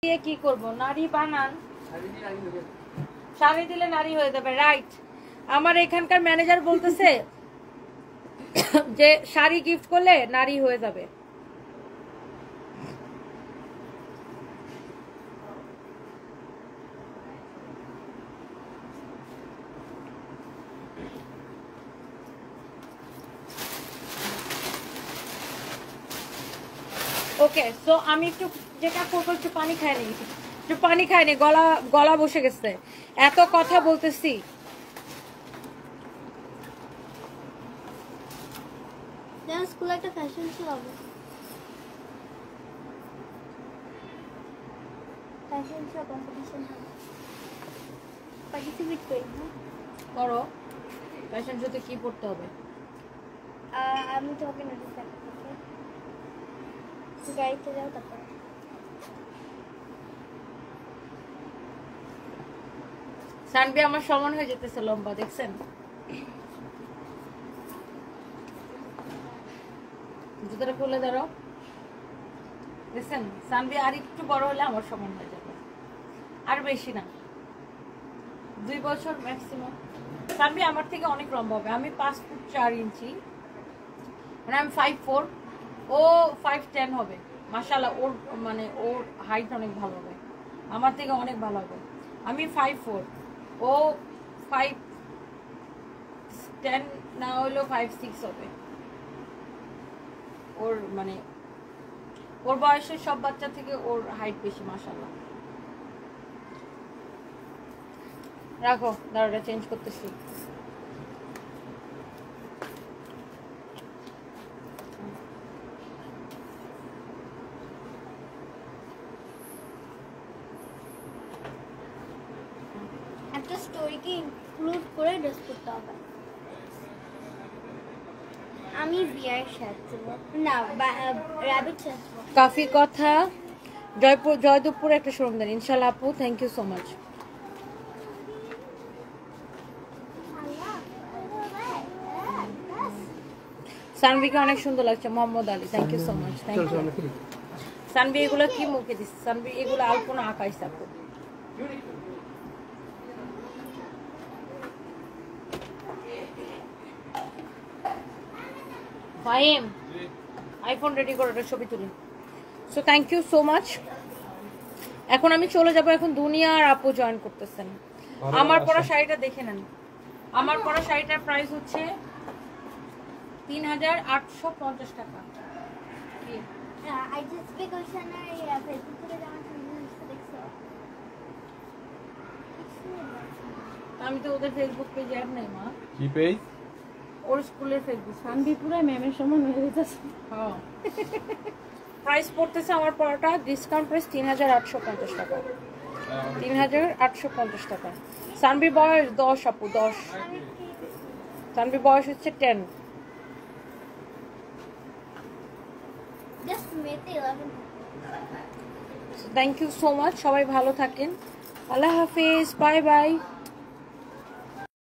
দিয়ে কি করব? নারী বানান। শাড়ি দিলে নারী হয়ে যাবে, রাইট। আমার এখানকার ম্যানেজার বলতেছে যে শাড়ি গিফট করলে নারী হয়ে যাবে। ওকে, সো আমি একটু যেটা করবো, একটু পানি খাই নি, একটু পানি খাই নি, গলা গলা বসে গেছে, এত কথা বলতেছি। স্কুলে একটা ফ্যাশন শো হবে, ফ্যাশন শো কম্পিটিশন হবে, পার্টিসিপেট করি না? করো। ফ্যাশন শোতে কি পড়তে হবে? আমি তোমাকে নোটিস রাখবো, গাড়িতে যাও তারপর। সানবি আমার সমান হয়ে যেতেছে লম্বা, দেখছেন? জুতোটা খুলে দাঁড়াও, দেখছেন? সানবি আর একটু বড় হলে আমার সমান হয়ে যাবে, আর বেশি না, 2 বছর ম্যাক্সিমাম। সানবি আমার থেকে অনেক লম্বা হবে, আমি 5 ফুট 4 ইঞ্চি, মানে আমি 5'4", ও 5'10" হবে। মাশাআল্লাহ, ওর মানে ওর হাইট অনেক ভালো হবে, আমার থেকে অনেক ভালো হবে। আমি 5'4", ও 5'10" না হলেও 5'6" হবে। ওর মানে ওর বয়সের সব বাচ্চা থেকে ওর হাইট বেশি, মাশাআল্লাহ। রাখো, দাঁড়াটা চেঞ্জ করতেছি। একটা স্টোরিকে ইনক্লুড করে ড্রেস করতে হবে। আমি বিয়ার সাজবো না, র‍্যাবিট সাজবো। কাফি কথা, জয়দেবপুর একটা শোরুম দেন ইনশাআল্লাহ আপু, থ্যাংক ইউ সো মাচ। সানভিকে অনেক সুন্দর লাগছে, Mohammad Ali, thank you so much, thank you. Sanvi এগুলো কি মুখে দিচ্ছে? সানভি এগুলো আলপনা আঁকাইছে আপু। ফাহিম, আইফোন রেডি করে একটা ছবি তুলি। So thank you so much. এখন আমি চলে যাব, এখন দুনিয়া আর আপু জয়েন করতেছেন। আমার পরা শাড়িটা দেখে নেন, আমার পরা শাড়িটার প্রাইস হচ্ছে 3850 টাকা। আই জাস্ট বিকজ ফেসবুক থেকে জামা দেখছো, আমি তো ওদের ফেসবুক পেজে অ্যাড নাই মা। কি পেজ? ওর স্কুলের ফেসবুক। সানভি পুরো ম্যামের সমান হয়ে যেতেছে। হ্যাঁ, প্রাইস পড়তেছে আমার পরাটা, ডিসকাউন্ট প্রাইস 3850 টাকা, 3850 টাকা। সানভি বয়স 10 আপু, 10। সানভি বয়স হচ্ছে 10। জাস্ট মেতে 11। থ্যাংক ইউ সো মাচ, সবাই ভালো থাকেন, আল্লাহ হাফিজ, বাই বাই।